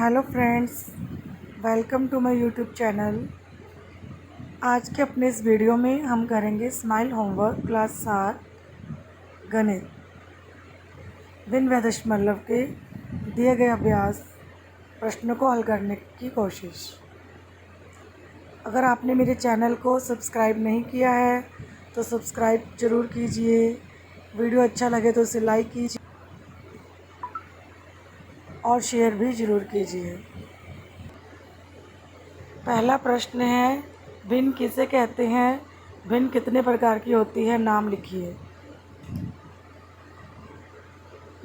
Hello friends, welcome to my YouTube channel. आज के अपने इस वीडियो में हम करेंगे स्माइल होमवर्क क्लास 7 गणित बिन व दशमलव के दिए गए अभ्यास प्रश्नों को हल करने की कोशिश। अगर आपने मेरे चैनल को सब्सक्राइब नहीं किया है तो सब्सक्राइब ज़रूर कीजिए। वीडियो अच्छा लगे तो उसे लाइक कीजिए और शेयर भी ज़रूर कीजिए। पहला प्रश्न है, भिन्न किसे कहते हैं? भिन्न कितने प्रकार की होती है? नाम लिखिए।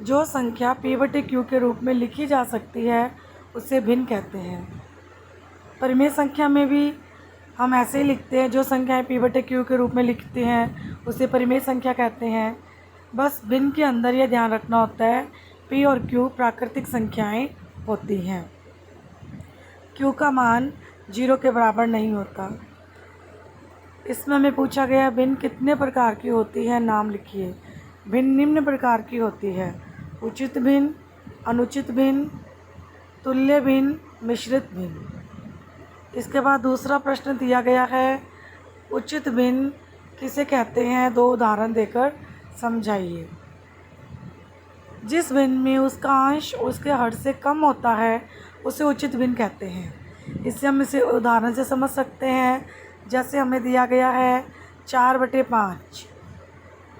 जो संख्या p/q के रूप में लिखी जा सकती है उसे भिन्न कहते हैं। परिमेय संख्या में भी हम ऐसे ही लिखते हैं। जो संख्याएं p/q के रूप में लिखते हैं उसे परिमेय संख्या कहते हैं। बस भिन्न के अंदर यह ध्यान रखना होता है, p और q प्राकृतिक संख्याएं होती हैं। q का मान 0 के बराबर नहीं होता। इसमें हमें पूछा गया भिन्न कितने प्रकार की होती है? नाम लिखिए। भिन्न निम्न प्रकार की होती है: उचित भिन्न, अनुचित भिन्न, तुल्य भिन्न, मिश्रित भिन्न। इसके बाद दूसरा प्रश्न दिया गया है, उचित भिन्न किसे कहते हैं? 2 उदाहरण देकर समझाइए। जिस भिन्न में उसका अंश उसके हर से कम होता है उसे उचित भिन्न कहते हैं। इससे हम इसे उदाहरण से समझ सकते हैं। जैसे हमें दिया गया है 4/5।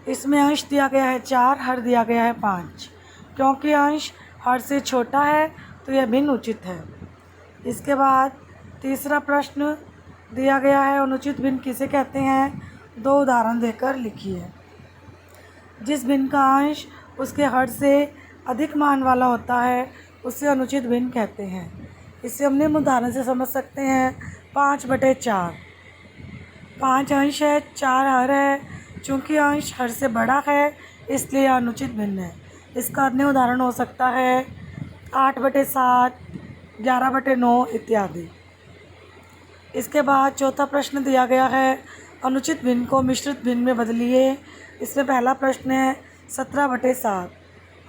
इसमें अंश दिया गया है 4, हर दिया गया है 5। क्योंकि अंश हर से छोटा है तो यह भिन्न उचित है। इसके बाद तीसरा प्रश्न दिया गया है, अनुचित भिन्न किसे कहते हैं? 2 उदाहरण देकर लिखिए। जिस भिन्न का अंश उसके हर से अधिक मान वाला होता है उसे अनुचित भिन्न कहते हैं। इसे हम निम्न उदाहरण से समझ सकते हैं। 5/4। 5 अंश है, 4 हर है। चूँकि अंश हर से बड़ा है इसलिए यह अनुचित भिन्न है। इसका अन्य उदाहरण हो सकता है 8/7, 11/9 इत्यादि। इसके बाद चौथा प्रश्न दिया गया है, अनुचित भिन्न को मिश्रित भिन्न में बदलिए। इसमें पहला प्रश्न है 17/7।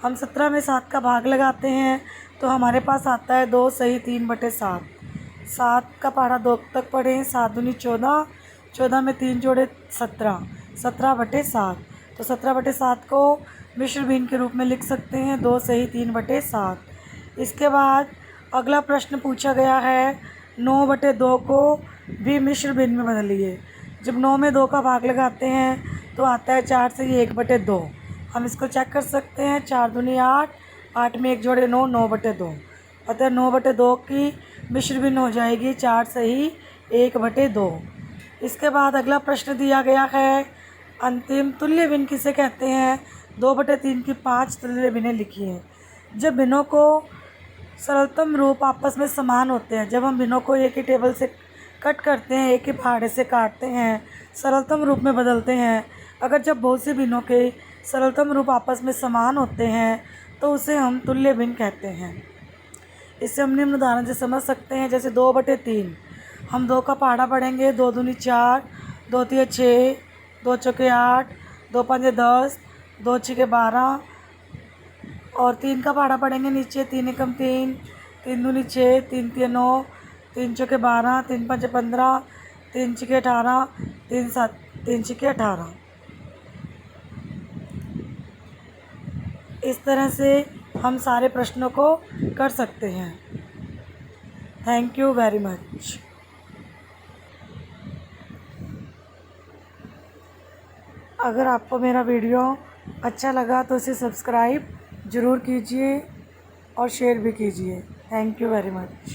हम 17 में 7 का भाग लगाते हैं तो हमारे पास आता है 2 सही 3/7। 7 का पहाड़ा 2 तक पढ़ें। 7 दूनी 14, 14 में 3 जोड़े 17, 17/7। तो 17/7 को मिश्र भिन्न के रूप में लिख सकते हैं, 2 सही 3/7। इसके बाद अगला प्रश्न पूछा गया है, 9/2 को भी मिश्र भिन्न में बदलिए। जब 9 में 2 का भाग लगाते हैं तो आता है 4 सही 1/2। हम इसको चेक कर सकते हैं। 4 दूनी 8, 8 में 1 जोड़े 9, 9/2। अतः 9/2 की मिश्र भिन्न हो जाएगी 4 सही 1/2। इसके बाद अगला प्रश्न दिया गया है, अंतिम तुल्य भिन्न किसे कहते हैं? 2/3 की 5 तुल्य भिन्नें लिखिए। जब भिन्नों को सरलतम रूप आपस में समान होते हैं, जब हम भिन्नों को एक ही टेबल से कट करते हैं, एक ही फाड़े से काटते हैं, सरलतम रूप में बदलते हैं। अगर जब बहुत से भिन्नों के सरलतम रूप आपस में समान होते हैं तो उसे हम तुल्य भिन्न कहते हैं। इसे हम निम्न उदाहरण से समझ सकते हैं। जैसे 2/3, हम 2 का पहाड़ा पढ़ेंगे। 2 दूनी 4, 2 तिया 6, 2 चौके 8, 2 पंजे 10, 2 छिके 12 और 3 का पहाड़ा पढ़ेंगे नीचे। 3 एकम 3, 3 दूनी 6, 3 तिया 9, 3 चौके 12, 3 पंजे 15, 3 छिके 18, 3 छिके 18। इस तरह से हम सारे प्रश्नों को कर सकते हैं। Thank you very much. अगर आपको मेरा वीडियो अच्छा लगा तो इसे सब्सक्राइब ज़रूर कीजिए और शेयर भी कीजिए। Thank you very much.